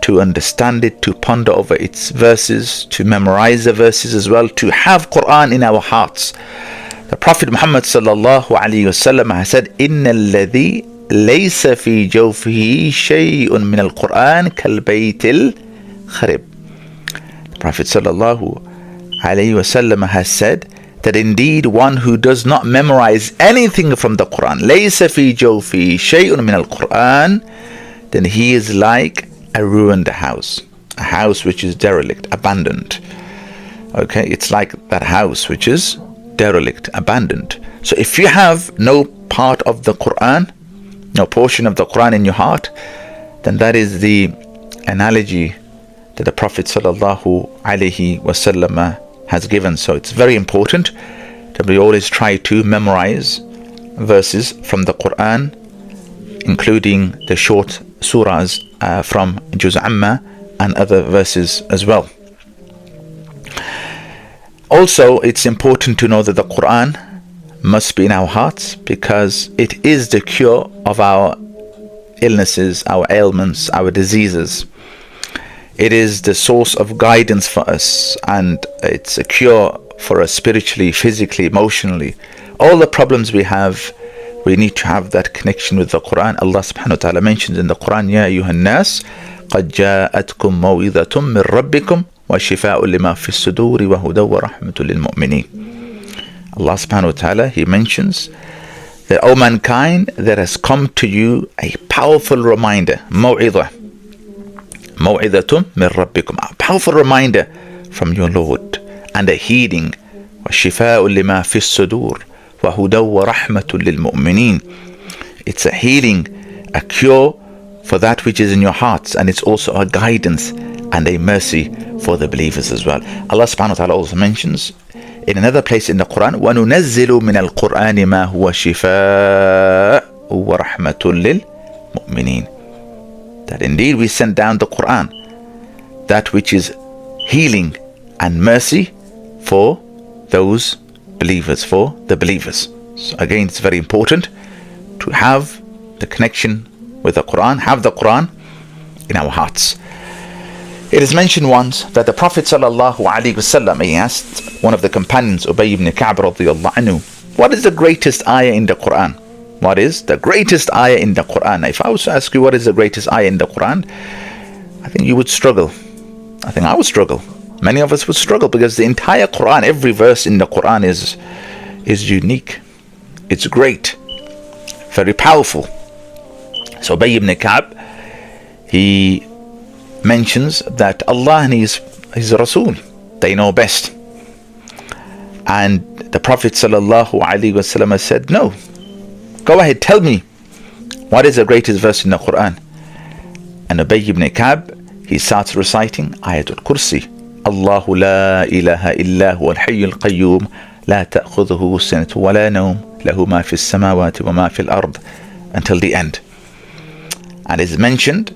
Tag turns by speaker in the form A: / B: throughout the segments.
A: to understand it, to ponder over its verses, to memorize the verses as well, to have Quran in our hearts. The Prophet Muhammad sallallahu alaihi wasallam has said, "Inna alladhi laysa fi jawfihi shay'un min al-Quran kal-bayt al-kharib." The Prophet sallallahu alaihi wasallam has said that indeed one who does not memorize anything from the Quran, laysa fi jawfihi shay'un min al-Quran, then he is like a ruined house, a house which is derelict, abandoned. Okay, it's like that house which is derelict, abandoned. So if you have no part of the Quran, no portion of the Quran in your heart, then that is the analogy that the Prophet sallallahu alaihi wasallam has given. So it's very important that we always try to memorize verses from the Quran, including the short surahs from Juz Amma and other verses as well. Also, it's important to know that the Quran must be in our hearts, because it is the cure of our illnesses, our ailments, our diseases. It is the source of guidance for us, and it's a cure for us spiritually, physically, emotionally. All the problems we have, we need to have that connection with the Quran. Allah subhanahu wa ta'ala mentions in the Quran, "Ya ayyuhan nas, qad ja'atkum maw'idhatun min rabbikum wa shifa'un lima fi as-suduri wa hudaw wa rahmatun lil mu'minin." Allah subhanahu wa ta'ala, He mentions that, "O mankind, there has come to you a powerful reminder, maw'idah, maw'idhatun min rabbikum," a powerful reminder from your Lord, and a healing, wa shifa'un lima fi as-sudur wa hudaw wa rahmatun lil mu'minin. It's a healing, a cure for that which is in your hearts, and it's also a guidance and a mercy for the believers as well. Allah subhanahu wa ta'ala also mentions in another place in the Quran, وَنُنَزِّلُ مِنَ الْقُرْآنِ مَا هُوَ شِفَاءٌ وَرَحْمَةٌ لِلْمُؤْمِنِينَ. That indeed we send down the Quran, that which is healing and mercy for those believers, for the believers. So again, it's very important to have the connection with the Quran, have the Quran in our hearts. It is mentioned once that the Prophet sallallahu alaihi wasallam, he asked one of the companions, Ubay ibn Ka'b radiyallahu anhu, "What is the greatest ayah in the Quran? What is the greatest ayah in the Quran?" If I was to ask you what is the greatest ayah in the Quran, I think you would struggle. I think I would struggle. Many of us would struggle, because the entire Quran, every verse in the Quran is unique. It's great, very powerful. So Ubay ibn Ka'b, he mentions that Allah and His Rasul, they know best. And the Prophet sallallahu alaihi wasallam said, "No, go ahead, tell me, what is the greatest verse in the Quran?" And Ubay ibn Ka'b, he starts reciting Ayatul Kursi. Allahu la ilaha illa huwa al-hayyul qayyum la ta'khudhuhu sinatun wa la nawm lahu ma fi as-samawati wa ma fi al-ard, until the end. And it's mentioned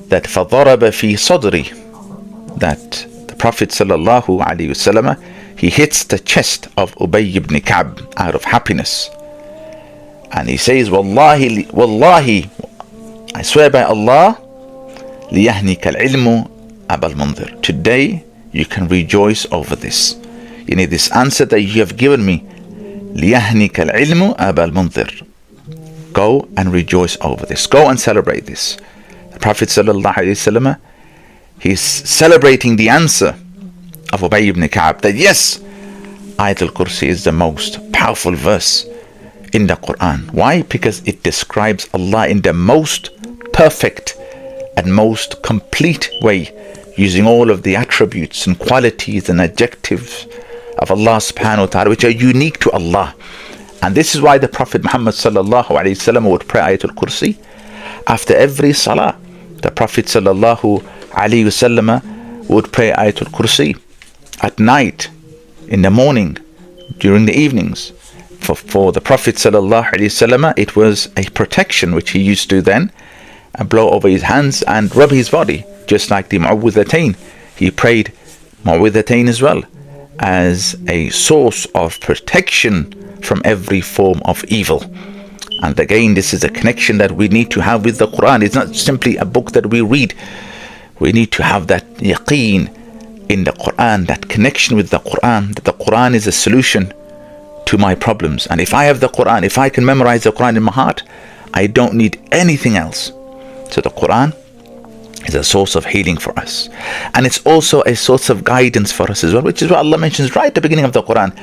A: that فَضَرَبَ فِي صَدْرِي, that the Prophet sallallahu alaihi wasallam, he hits the chest of Ubay ibn Ka'b out of happiness, and he says, "Wallahi, wallahi, I swear by Allah, لِيَهْنِكَ الْعِلْمُ أَبَا الْمُنذِرِ, today you can rejoice over this. You need this answer that you have given me. لِيَهْنِكَ الْعِلْمُ أَبَا الْمُنذِرِ, go and rejoice over this. Go and celebrate this." The Prophet sallallahu alaihi wasallam, he's celebrating the answer of Ubay ibn Ka'b, that yes, Ayatul Kursi is the most powerful verse in the Quran. Why? Because it describes Allah in the most perfect and most complete way, using all of the attributes and qualities and adjectives of Allah subhanahu wa ta'ala, which are unique to Allah. And this is why the Prophet Muhammad sallallahu alaihi wasallam would pray Ayatul Kursi after every salah. The Prophet sallallahu alaihi wasallam would pray Ayatul Kursi at night, in the morning, during the evenings. For the Prophet sallallahu alaihi wasallam, it was a protection which he used to then blow over his hands and rub his body, just like the Mu'awwidhatayn. He prayed Mu'awwidhatayn as well, as a source of protection from every form of evil. And again, this is a connection that we need to have with the Quran. It's not simply a book that we read. We need to have that yaqeen in the Quran, that connection with the Quran, that the Quran is a solution to my problems. And if I have the Quran, if I can memorize the Quran in my heart, I don't need anything else. So the Quran is a source of healing for us, and it's also a source of guidance for us as well, which is what Allah mentions right at the beginning of the Quran.